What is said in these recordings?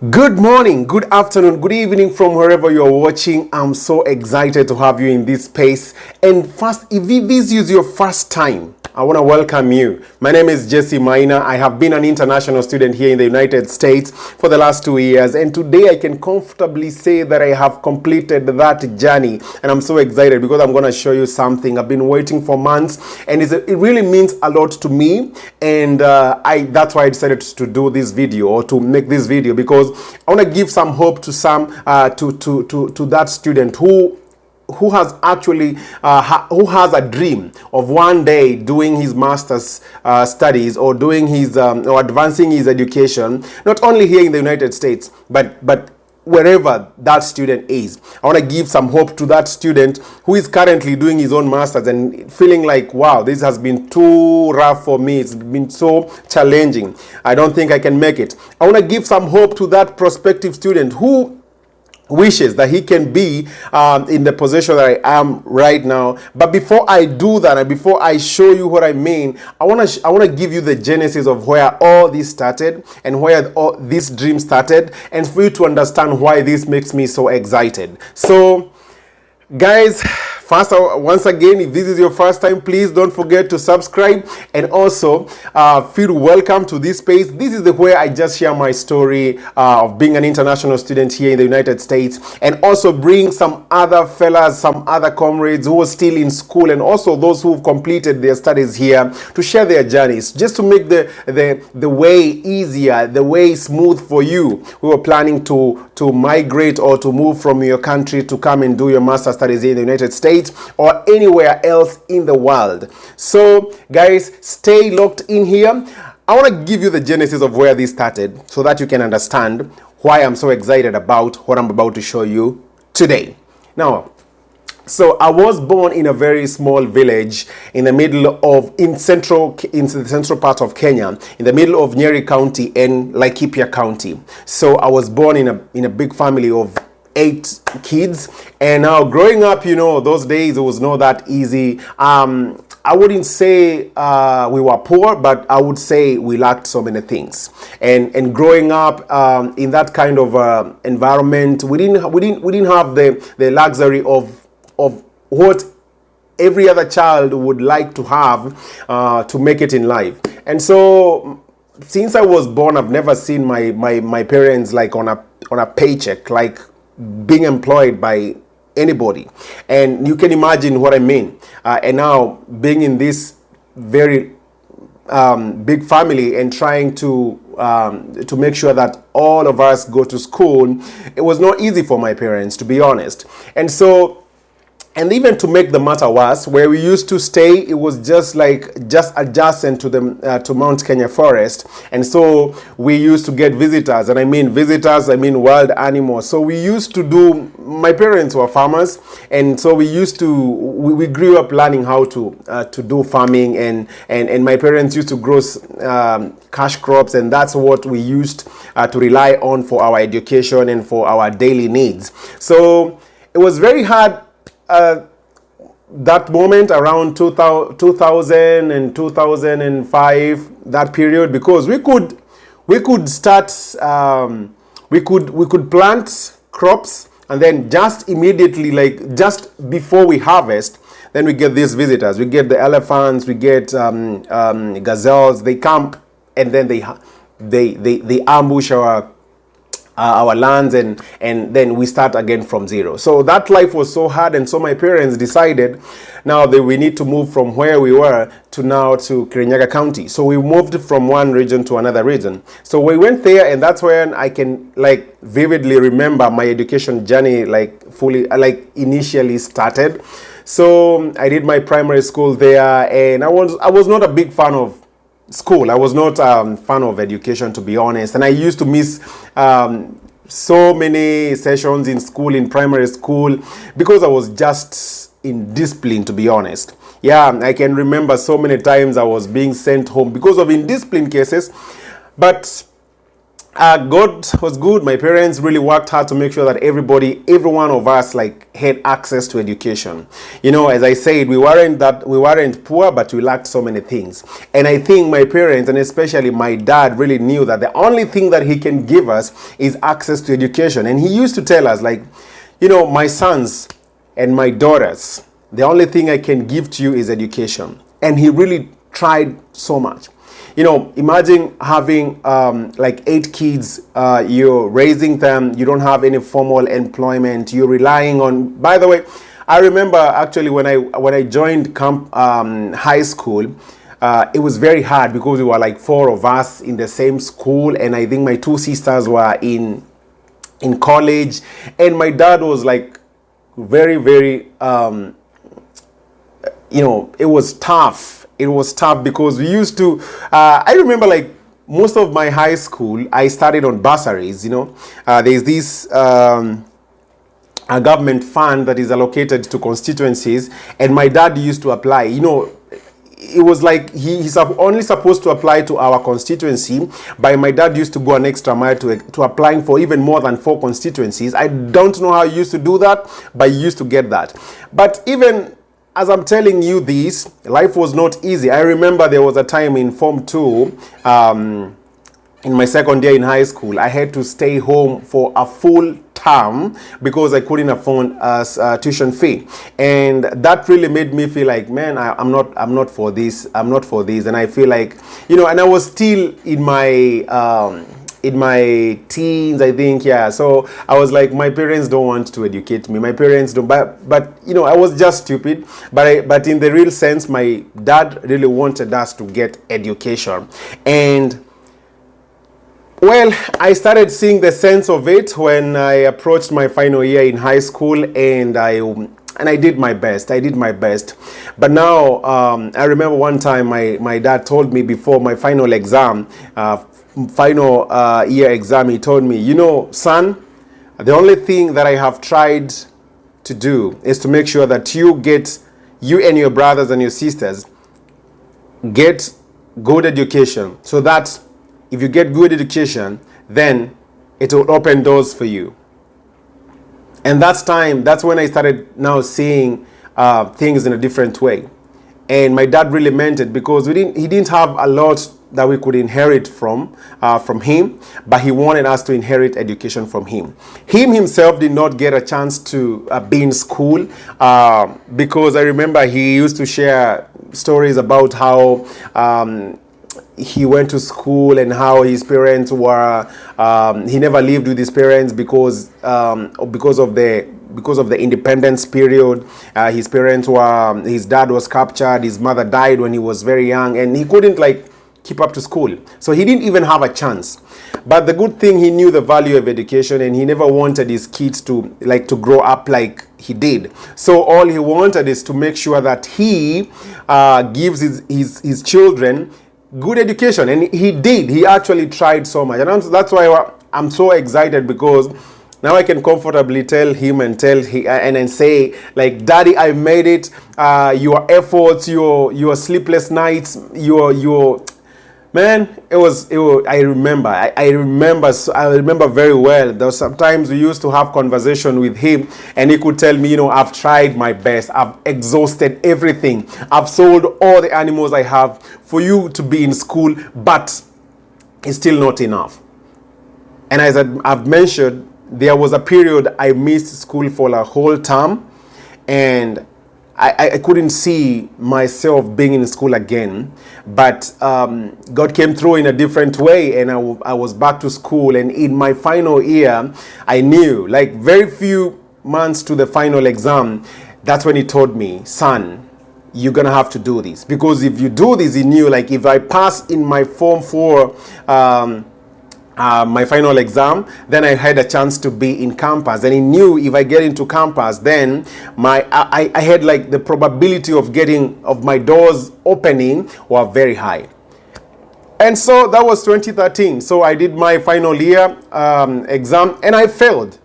Good morning, good afternoon, good evening from wherever you're watching. I'm so excited to have you in this space. And first, if this is your first time, I want to welcome you. My name is Jesse Maina. I have been an international student here in the United States for the last 2 years. And today I can comfortably say that I have completed that journey. And I'm so excited because I'm going to show you something. I've been waiting for months and it really means a lot to me. And that's why I decided to do this video or to make this video, because I want to give some hope to to that student who has actually who has a dream of one day doing his master's studies or doing his or advancing his education, not only here in the United States but wherever that student is. I want to give some hope to that student who is currently doing his own master's and feeling like, wow, this has been too rough for me. It's been so challenging. I don't think I can make it. I want to give some hope to that prospective student who wishes that he can be in the position that I am right now. But before I do that, and before I show you what I mean, I want to give you the genesis of where all this started and where all this dream started, and for you to understand why this makes me so excited. So, guys, first, once again, if this is your first time, please don't forget to subscribe, and also feel welcome to this space. This is where I just share my story of being an international student here in the United States, and also bring some other fellas, some other comrades who are still in school, and also those who've completed their studies here, to share their journeys, just to make the way easier, the way smooth for you who are planning to migrate or to move from your country to come and do your master studies here in the United States or anywhere else in the world. So guys, stay locked in here. I want to give you the genesis of where this started so that you can understand why I'm so excited about what I'm about to show you today. Now, so I was born in a very small village in the central part of Kenya, in the middle of Nyeri County and Laikipia County. So I was born in a big family of 8 kids, and now growing up, those days it was not that easy. I wouldn't say we were poor, but I would say we lacked so many things. And growing up in that kind of environment, we didn't have the luxury of what every other child would like to have to make it in life. And so since I was born, I've never seen my parents like on a paycheck, like being employed by anybody. And you can imagine what I mean. And now being in this very big family and trying to make sure that all of us go to school, it was not easy for my parents, to be honest. And even to make the matter worse, where we used to stay, it was just adjacent to to Mount Kenya forest, and so we used to get visitors, and I mean visitors, I mean wild animals. So we used to do. My parents were farmers, and so we grew up learning how to do farming, and my parents used to grow cash crops, and that's what we used to rely on for our education and for our daily needs. So it was very hard. That moment around 2000 and 2005, that period, because we could start we could plant crops, and then just immediately, like just before we harvest, then we get these visitors. We get the elephants, we get gazelles. They come, and then they ambush our lands, and then we start again from zero. So that life was so hard, and so my parents decided now that we need to move from where we were to Kirinyaga County. So we moved from one region to another region. So we went there, and that's when I can like vividly remember my education journey initially started. So I did my primary school there, and I was not a big fan of school. I was not a fan of education, to be honest, and I used to miss so many sessions in school, in primary school, because I was just indisciplined, to be honest. Yeah, I can remember so many times I was being sent home because of indiscipline cases. But God was good. My parents really worked hard to make sure that every one of us, like, had access to education. You know, as I said, we weren't poor, but we lacked so many things. And I think my parents, and especially my dad, really knew that the only thing that he can give us is access to education. And he used to tell us, like, you know, my sons and my daughters, the only thing I can give to you is education. And he really tried so much. You know, imagine having like 8 kids, you're raising them, you don't have any formal employment, you're relying on, by the way, I remember actually when I joined high school, it was very hard because we were like 4 of us in the same school, and I think my 2 sisters were in college, and my dad was like very, very, you know, it was tough. It was tough because we used to, I remember, like, most of my high school, I started on bursaries, you know. There's this a government fund that is allocated to constituencies, and my dad used to apply. You know, it was like he's only supposed to apply to our constituency, but my dad used to go an extra mile to applying for even more than 4 constituencies. I don't know how he used to do that, but he used to get that. But even as I'm telling you this, life was not easy. I remember there was a time in Form 2, in my second year in high school, I had to stay home for a full term because I couldn't afford a tuition fee, and that really made me feel like, man, I'm not for this. I'm not for this, and I feel like, you know, and I was still in my teens, I think, yeah. So I was like, my parents don't want to educate me. My parents don't, but you know, I was just stupid. But in the real sense, my dad really wanted us to get education, and well, I started seeing the sense of it when I approached my final year in high school, and I did my best. I did my best. But now, I remember one time my dad told me before my final exam, final year exam, he told me, you know, son, the only thing that I have tried to do is to make sure that you and your brothers and your sisters get good education, so that if you get good education, then it will open doors for you. And that's when I started now seeing things in a different way. And my dad really meant it, because he didn't have a lot that we could inherit from him, but he wanted us to inherit education from him. Him himself did not get a chance to be in school, because I remember he used to share stories about how he went to school and how his parents were, he never lived with his parents because of the independence period. His dad was captured, his mother died when he was very young, and he couldn't like keep up to school. So he didn't even have a chance. But the good thing, he knew the value of education, and he never wanted his kids to grow up like he did. So all he wanted is to make sure that he gives his children good education, and he did. He actually tried so much, and that's why I'm so excited, because now I can comfortably tell him and say, like, Daddy, I made it. Your efforts, your sleepless nights, your man, it was. I remember very well. There was sometimes we used to have conversation with him, and he could tell me, you know, I've tried my best. I've exhausted everything. I've sold all the animals I have for you to be in school, but it's still not enough. And as I've mentioned, there was a period I missed school for a whole term, and I couldn't see myself being in school again. But God came through in a different way, and I was back to school. And in my final year, I knew, like, very few months to the final exam, that's when he told me, son, you're gonna have to do this, because if you do this, he knew, like, if I pass in my Form 4 my final exam, then I had a chance to be in campus, and he knew if I get into campus, then I had, like, the probability of my doors opening were very high. And so that was 2013. So I did my final year exam, and I failed.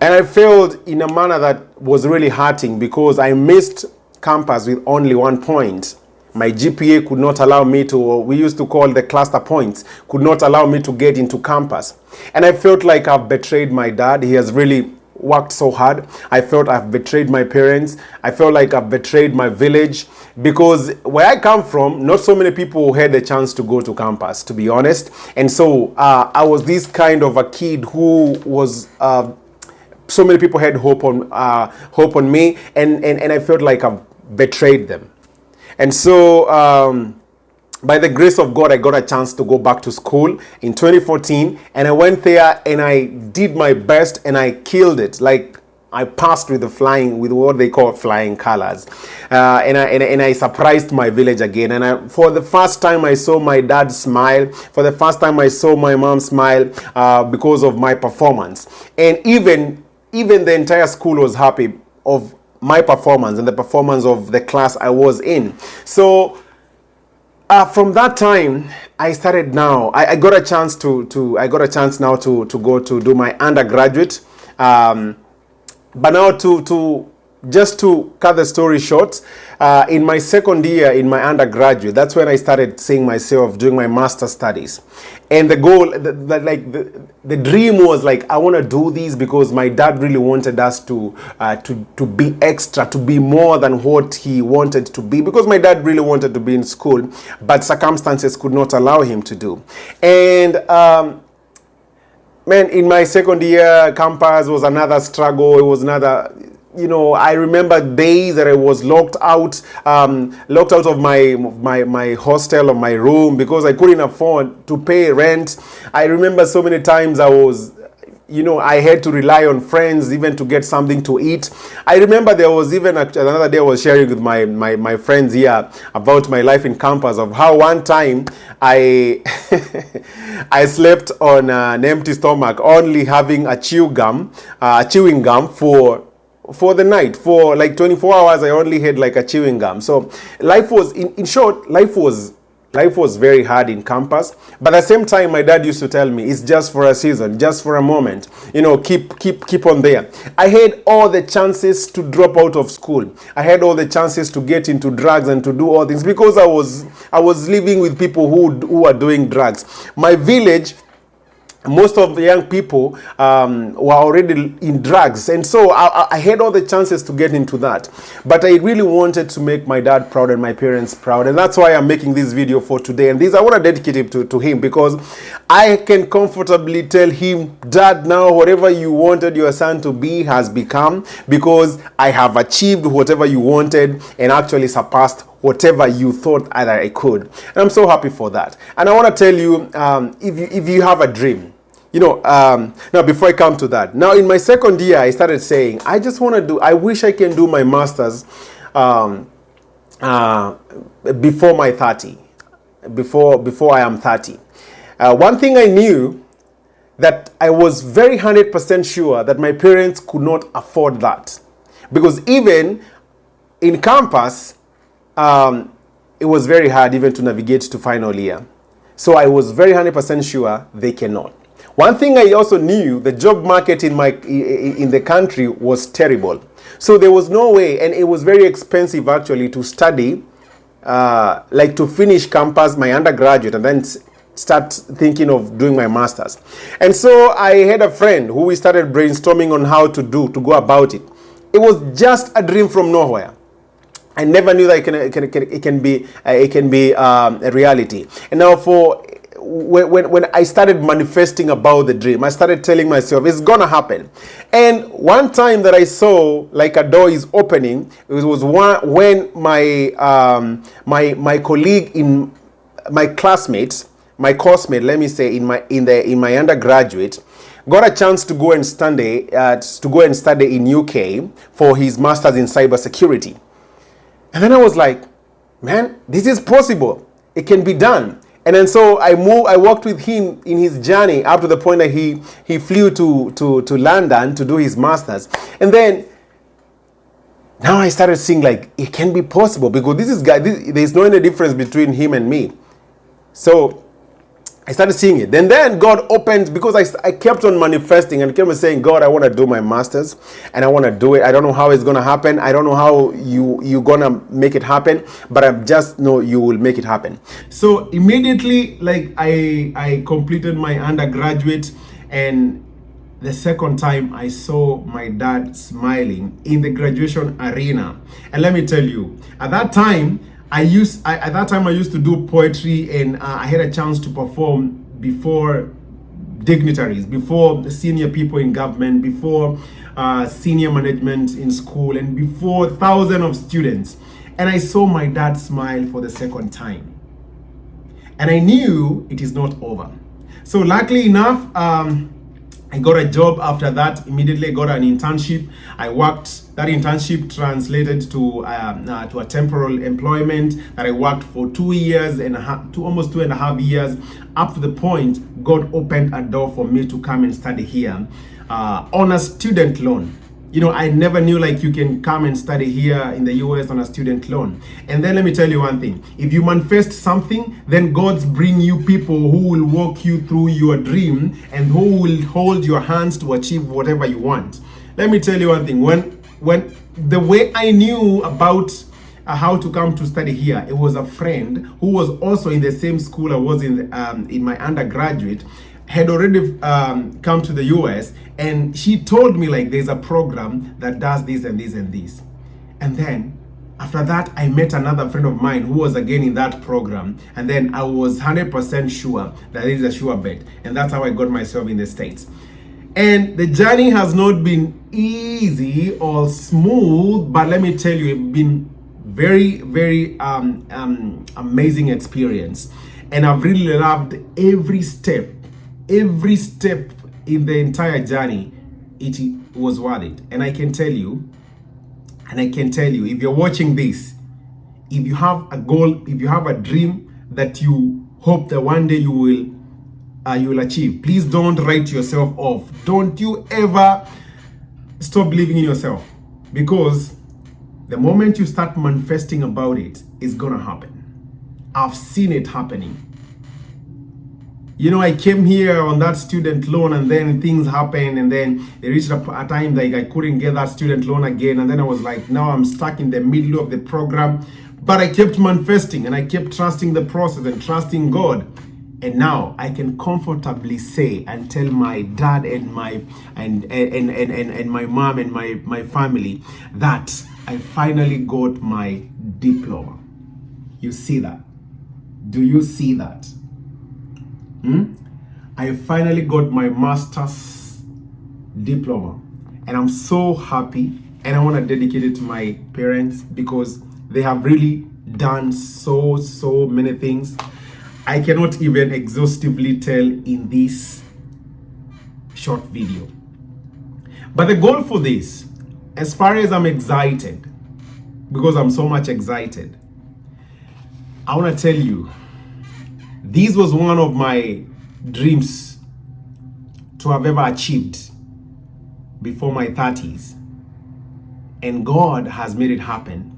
And I failed in a manner that was really hurting, because I missed campus with only 1 point. My GPA could not allow me to, or we used to call the cluster points, could not allow me to get into campus. And I felt like I've betrayed my dad. He has really worked so hard. I felt I've betrayed my parents. I felt like I've betrayed my village, because where I come from, not so many people had the chance to go to campus, to be honest. And so I was this kind of a kid who was so many people had hope on me, and I felt like I've betrayed them. And so by the grace of God, I got a chance to go back to school in 2014, and I went there and I did my best and I killed it. Like, I passed with with what they call flying colors, and I surprised my village again. And for the first time, I saw my dad smile. For the first time, I saw my mom smile because of my performance. And even the entire school was happy of my performance and the performance of the class I was in. So from that time, I started now. I got a chance I got a chance now to go to do my undergraduate. But now just to cut the story short, in my second year in my undergraduate, that's when I started seeing myself doing my master's studies. And the goal, the dream was like, I want to do this because my dad really wanted us to be extra, to be more than what he wanted to be, because my dad really wanted to be in school, but circumstances could not allow him to do. And man, in my second year, campus was another struggle. It was another, I remember days that I was locked out of my hostel or my room because I couldn't afford to pay rent. I remember so many times I had to rely on friends even to get something to eat. I remember there was even another day I was sharing with my friends here about my life in campus, of how one time I I slept on an empty stomach, only having a chewing gum for the night. For like 24 hours, I only had like a chewing gum. So life was, in short, life was very hard in campus. But at the same time, my dad used to tell me, it's just for a season, just for a moment. Keep on there. I had all the chances to drop out of school. I had all the chances to get into drugs and to do all things, because I was living with people who are doing drugs. My village, most of the young people were already in drugs, and so I had all the chances to get into that. But I really wanted to make my dad proud and my parents proud, and that's why I'm making this video for today. And this, I want to dedicate it to him, because I can comfortably tell him, Dad, now whatever you wanted your son to be has become, because I have achieved whatever you wanted and actually surpassed whatever you thought that I could. And I'm so happy for that. And I want to tell you, if you have a dream, now before I come to that, now in my second year, I started saying, I wish I can do my master's before my 30, before I am 30. One thing I knew, that I was very 100% sure that my parents could not afford that, because even in campus, it was very hard even to navigate to final year. So I was very 100% sure they cannot. One thing I also knew, the job market in the country was terrible. So there was no way, and it was very expensive actually to study, to finish campus, my undergraduate, and then start thinking of doing my master's. And so I had a friend who we started brainstorming on how to go about it. It was just a dream from nowhere. I never knew that it can be a reality. And now when I started manifesting about the dream, I started telling myself it's gonna happen. And one time that I saw like a door is opening, it was when my colleague in my classmates, my coursemate, let me say, in my undergraduate, got a chance to go and study in UK for his master's in cybersecurity. And then I was like, man, this is possible. It can be done. And then so I walked with him in his journey up to the point that he flew to London to do his master's. And then now I started seeing like it can be possible, because there's no any difference between him and me. So I started seeing it. Then God opened, because I kept on manifesting and kept on saying, God, I want to do my master's and I want to do it. I don't know how it's going to happen. I don't know how you're going to make it happen, but I just know you will make it happen. So immediately, like I completed my undergraduate, and the second time I saw my dad smiling in the graduation arena. And let me tell you, at that time, I used to do poetry, and I had a chance to perform before dignitaries, before senior people in government, before senior management in school, and before thousands of students. And I saw my dad smile for the second time. And I knew it is not over. So luckily enough, I got a job after that. Immediately I got an internship. I worked, that internship translated to a temporal employment that I worked for 2 years and a half, almost 2.5 years, up to the point God opened a door for me to come and study here on a student loan. You know, I never knew like you can come and study here in the US on a student loan. And then let me tell you one thing. If you manifest something, then God's bring you people who will walk you through your dream and who will hold your hands to achieve whatever you want. Let me tell you one thing. When the way I knew about how to come to study here, it was a friend who was also in the same school I was in my undergraduate, had already come to the US, and she told me like there's a program that does this and this and this. And then after that, I met another friend of mine who was again in that program, and then I was 100% sure that it is a sure bet, and that's how I got myself in the States. And the journey has not been easy or smooth, but let me tell you, it's been very, very amazing experience, and I've really loved every step in the entire journey. It was worth it. And I can tell you, if you're watching this, if you have a goal, if you have a dream that you hope that one day you will achieve, please don't write yourself off. Don't you ever stop believing in yourself, because the moment you start manifesting about it, it's gonna happen. I've seen it happening. You know, I came here on that student loan, and then things happened, and then they reached a time like I couldn't get that student loan again, and then I was like, now I'm stuck in the middle of the program. But I kept manifesting, and I kept trusting the process and trusting God. And now I can comfortably say and tell my dad and my my mom and my family that I finally got my diploma. You see that? Do you see that? I finally got my master's diploma, and I'm so happy, and I want to dedicate it to my parents, because they have really done so many things. I cannot even exhaustively tell in this short video. But the goal for this, as far as I'm excited, because I'm so much excited, I want to tell you, this was one of my dreams to have ever achieved before my 30s. And God has made it happen.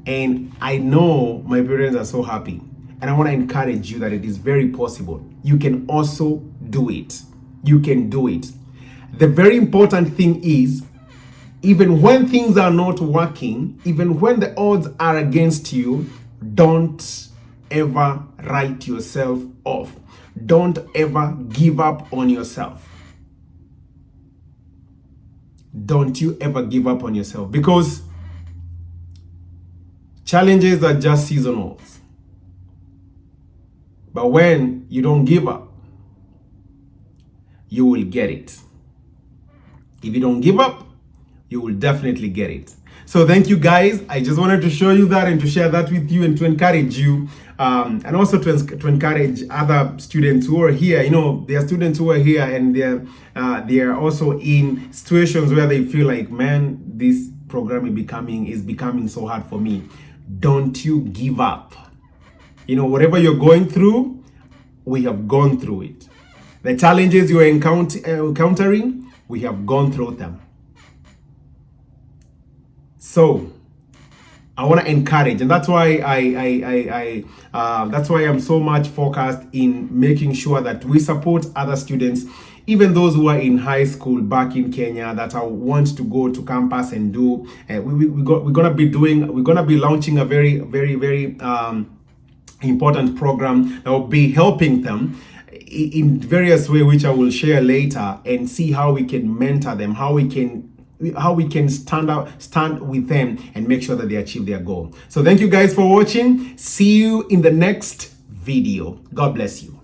And I know my parents are so happy. And I want to encourage you that it is very possible. You can also do it. You can do it. The very important thing is, even when things are not working, even when the odds are against you, don't ever write yourself off. Don't ever give up on yourself. Don't you ever give up on yourself, because challenges are just seasonal. But when you don't give up, you will get it. If you don't give up, you will definitely get it. So thank you guys. I just wanted to show you that and to share that with you and to encourage you, and also to encourage other students who are here. You know, there are students who are here and they are also in situations where they feel like, man, this program is becoming so hard for me. Don't you give up. You know, whatever you're going through, we have gone through it. The challenges you are encountering, we have gone through them. So, I want to encourage, and that's why that's why I'm so much focused in making sure that we support other students, even those who are in high school back in Kenya that want to go to campus and do. We're gonna be launching a very important program that will be helping them in various ways, which I will share later, and see how we can mentor them, how we can stand with them and make sure that they achieve their goal. So thank you guys for watching. See you in the next video. God bless you.